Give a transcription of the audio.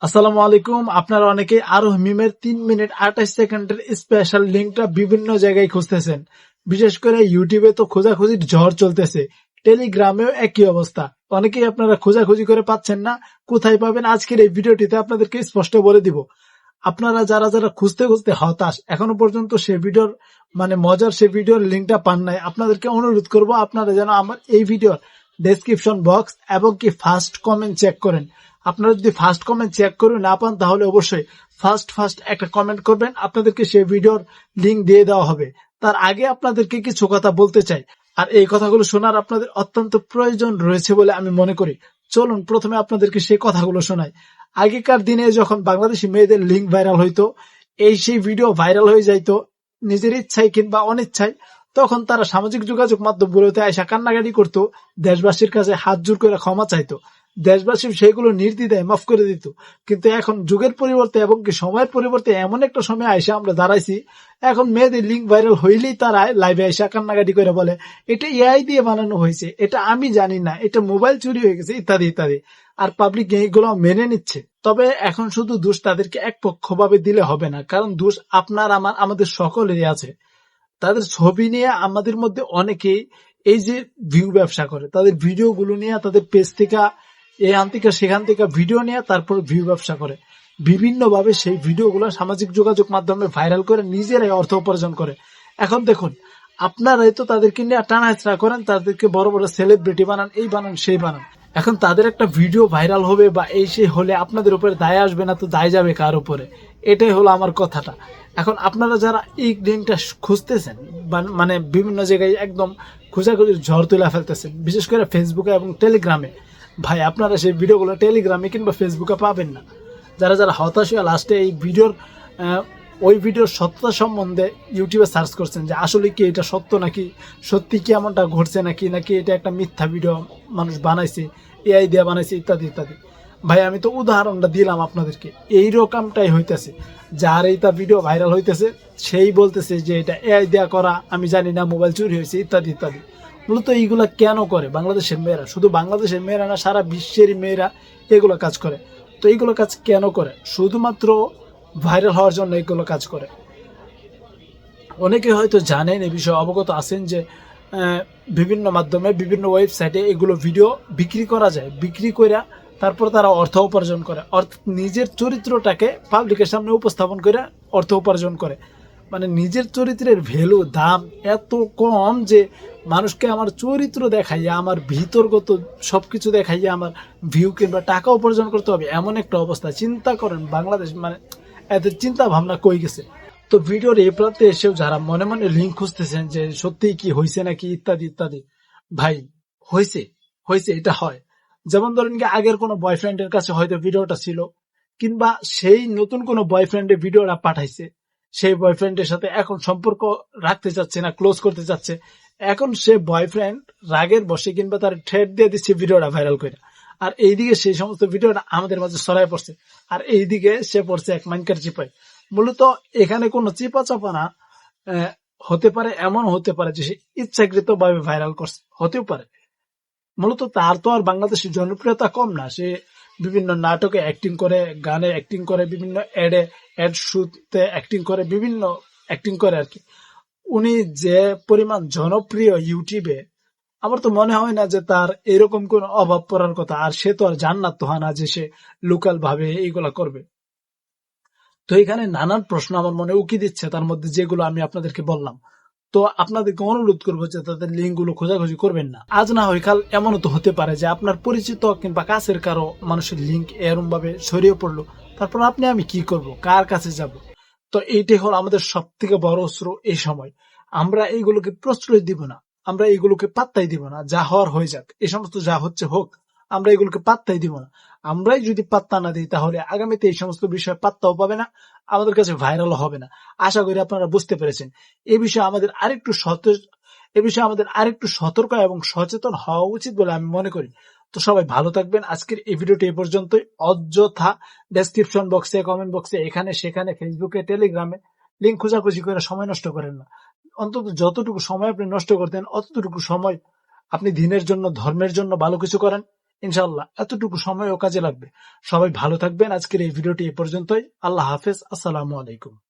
আসসালামু আলাইকুম। আপনারা অনেকে আরো মিমের 3 মিনিট 28 সেকেন্ডের স্পেশাল লিঙ্কটা বিভিন্ন জায়গায় খুঁজতেছেন। বিশেষ করে ইউটিউবে তো খোঁজাখুঁজির ঝড় চলতেছে, টেলিগ্রামেও একই অবস্থা। অনেকেই আপনারা খোঁজাখুঁজি করে পাচ্ছেন না, কোথায় পাবেন আজকের এই ভিডিওটিতে আপনাদেরকে স্পষ্ট বলে দিব। আপনারা যারা যারা খুঁজতে খুঁজতে হতাশ, এখনো পর্যন্ত সে ভিডিওর মজার সে ভিডিওর লিঙ্কটা পান নাই, আপনাদেরকে অনুরোধ করব আপনারা যেন আমার এই ভিডিওর ডেসক্রিপশন বক্স এবং কি ফার্স্ট কমেন্ট চেক করেন। আপনারা যদি ফার্স্ট কমেন্ট চেক করে না পান তাহলে অবশ্যই ফার্স্ট একটা কমেন্ট করবেন, আপনাদেরকে সেই ভিডিওর লিঙ্ক দিয়ে দেওয়া হবে। তার আগে আপনাদেরকে কিছু কথা বলতে চাই, আর এই কথাগুলো শোনার আপনাদের অত্যন্ত প্রয়োজন রয়েছে বলে আমি মনে করি। চলুন প্রথমে আপনাদেরকে সেই কথাগুলো শোনাই। আগেকার দিনে যখন বাংলাদেশি মেয়েদের লিঙ্ক ভাইরাল হইতো, সেই ভিডিও ভাইরাল হয়ে যাইতো নিজের ইচ্ছায় কিংবা অনিচ্ছায়, তখন তারা সামাজিক যোগাযোগ মাধ্যমগুলোতে আইসা কান্নাকাটি করতো, দেশবাসীর কাছে হাত জোর করে ক্ষমা চাইতো। দেশবাসী সেগুলো নির্দ্বিধায় মাফ করে দিত। কিন্তু এখন যুগের পরিবর্তে এবং কি সময়ের পরিবর্তে এমন একটা সময় আইসা আমরা দাঁড়াইছি, এখন মেয়েদের লিঙ্ক ভাইরাল হইলেই তারা লাইভে আইসা কান্নাকাটি করে বলে এটা এআই দিয়ে বানানো হয়েছে, এটা আমি জানি না, এটা মোবাইল চুরি হয়ে গেছে, ইত্যাদি ইত্যাদি। আর পাবলিক এইগুলো মেনে নিচ্ছে। তবে এখন শুধু দোষ তাদেরকে একপক্ষভাবে দিলে হবে না, কারণ দোষ আপনার আমাদের সকলেরই আছে। তাদের ছবি নিয়ে আমাদের মধ্যে অনেকেই এই যে ভিউ ব্যবসা করে, তাদের ভিডিও গুলো নিয়ে তাদের পেজ থেকে এখান থেকে সেখান থেকে ভিডিও নিয়ে তারপর ভিউ ব্যবসা করে। বিভিন্ন ভাবে সেই ভিডিও গুলো সামাজিক যোগাযোগ মাধ্যমে ভাইরাল করে নিজেরাই অর্থ উপার্জন করে। এখন দেখুন, আপনারাই তো তাদেরকে নিয়ে টানাহেচড়া করেন, তাদেরকে বড় বড় সেলিব্রিটি বানান, এই বানান সেই বানান। এখন তাদের একটা ভিডিও ভাইরাল হবে বা এই সেই হলে আপনাদের উপরে দায় আসবে না, তো দায় যাবে কার উপরে? এটাই হলো আমার কথাটা। এখন আপনারা যারা এই লিঙ্কটা খুঁজতেছেন, বিভিন্ন জায়গায় একদম খোঁজাখুঁজির ঝড় তুলে ফেলতেছেন, বিশেষ করে ফেসবুকে এবং টেলিগ্রামে, ভাই আপনারা সেই ভিডিওগুলো টেলিগ্রামে কিংবা ফেসবুকে পাবেন না। যারা যারা হতাশ হয়ে লাস্টে এই ভিডিওর ওই ভিডিওর সত্যতা সম্বন্ধে ইউটিউবে সার্চ করছেন যে আসলে কি এটা সত্য, নাকি সত্যি কি এমনটা ঘটছে, নাকি নাকি এটা একটা মিথ্যা ভিডিও মানুষ বানাইছে, এআই দিয়ে বানাইছে, ইত্যাদি ইত্যাদি। ভাই আমি তো উদাহরণটা দিলাম আপনাদেরকে, এই রকমটাই হইতেছে। যার এইটা ভিডিও ভাইরাল হইতেছে সেই বলতেছে যে এটা এআই দেয়া করা, আমি জানি না, মোবাইল চুরি হয়েছে, ইত্যাদি ইত্যাদি। মূলত এইগুলা কেন করে বাংলাদেশের মেয়েরা? শুধু বাংলাদেশের মেয়েরা না, সারা বিশ্বের মেয়েরা এগুলো কাজ করে। তো এইগুলো কাজ কেন করে? শুধুমাত্র ভাইরাল হওয়ার জন্য এগুলো কাজ করে। অনেকে হয়তো জানেন, এই বিষয়ে অবগত আছেন যে বিভিন্ন মাধ্যমে বিভিন্ন ওয়েবসাইটে এগুলো ভিডিও বিক্রি করা যায়, বিক্রি করে তারপর তারা অর্থ উপার্জন করে, অর্থাৎ নিজের চরিত্রটাকে পাবলিকের সামনে উপস্থাপন করে অর্থ উপার্জন করে। নিজের চরিত্রের ভ্যালু, দাম এত কম যে মানুষকে আমার চরিত্র দেখাইয়া, আমার ভিতরগত সবকিছু দেখাইয়া আমার ভিউ কিংবা টাকা উপার্জন করতে হবে, এমন একটা অবস্থা। চিন্তা করেন বাংলাদেশ, এত চিন্তা ভাবনা কই গেছে? তো ভিডিওর এই প্রান্তে এসেও যারা মনে মনে লিঙ্ক খুঁজতেছেন যে সত্যি কি হয়েছে নাকি ইত্যাদি ইত্যাদি, ভাই হয়েছে, হয়েছে, এটা হয়। যেমন ধরেন কি, আগের কোনো বয়ফ্রেন্ডের কাছে হয়তো ভিডিওটা ছিল, কিংবা সেই নতুন কোনো বয়ফ্রেন্ডের ভিডিওটা পাঠাইছে, সেই বয়ফ্রেন্ডের সাথে এখন সম্পর্ক রাখতে চাচ্ছে না, ক্লোজ করতে চাচ্ছে। এখন সে বয়ফ্রেন্ড রাগের বসে কিংবা তার থ্রেট দিয়ে দিচ্ছে ভিডিওটা ভাইরাল করে, আর এইদিকে সেই সমস্ত ভিডিওটা আমাদের মাঝে ছড়ায় পড়ছে, আর এইদিকে সে পড়ছে এক মাইনকার চিপায়। মূলত এখানে কোনো চিপা চাপা না, হতে পারে, এমন হতে পারে যে সে ইচ্ছাকৃত ভাবে ভাইরাল করছে, হতেও পারে। মূলত তার তো আর বাংলাদেশের জনপ্রিয়তা কম না, সে বিভিন্ন নাটকে অ্যাক্টিং করে, গানে অ্যাক্টিং করে, বিভিন্ন অ্যাড শুতে অ্যাক্টিং করে, বিভিন্ন অ্যাক্টিং করে আর কি। উনি যে পরিমাণ জনপ্রিয় ইউটিউবে, আমার তো মনে হয় না যে তার এরকম কোনো অভাব পড়ার কথা। আর সে তো আর জান্নাত তো হয় না যে সে লোকাল ভাবে এইগুলা করবে। তো এখানে নানান প্রশ্ন আমার মনে উকি দিচ্ছে, তার মধ্যে যেগুলো আমি আপনাদেরকে বললাম। তো আপনাদেরকে অনুরোধ করবো যে তাদের লিঙ্ক গুলো খোঁজাখুঁজি করবেন না। আজ না হয় কাল এমনও তো হতে পারে যে আপনার পরিচিত কিংবা কাছের কারো মানুষের লিঙ্ক এরকম ভাবে ছড়িয়ে পড়লো, তারপর আমি কি করব, কার কাছে যাব? তো এইটাই হলো আমাদের সব থেকে বড় অস্ত্র এই সময়। আমরা এইগুলোকে প্রশ্রয় দিব না, আমরা এইগুলোকে পাত্তাই দিব না। যা হওয়ার হয়ে যাক, এই সমস্ত যা হচ্ছে হোক, আমরা এগুলোকে পাত্তাই দিব না। আমরাই যদি পাত্তা না দিই তাহলে আগামীতে এই সমস্ত বিষয়ে পাত্তাও পাবে না, আমাদের কাছে ভাইরালও হবে না। আশা করি আপনারা বুঝতে পেরেছেন। এই বিষয়ে আমাদের আরেকটু সতর্ক এবং সচেতন হওয়া উচিত বলে আমি মনে করি। তো সবাই ভালো থাকবেন। আজকের এই ভিডিওটি এই পর্যন্তই। অযথা ডেসক্রিপশন বক্সে, কমেন্ট বক্সে, এখানে সেখানে, ফেসবুকে, টেলিগ্রামে লিঙ্ক খোঁজাখুঁজি করে সময় নষ্ট করেন না। অন্তত যতটুকু সময় আপনি নষ্ট করতেন, অতটুকু সময় আপনি দিনের জন্য, ধর্মের জন্য ভালো কিছু করেন। ইনশাআল্লাহ এতটুকু সময়ও কাজে লাগবে। সবাই ভালো থাকবেন। আজকের এই ভিডিওটি এ পর্যন্তই। আল্লাহ হাফেজ। আসসালামু আলাইকুম।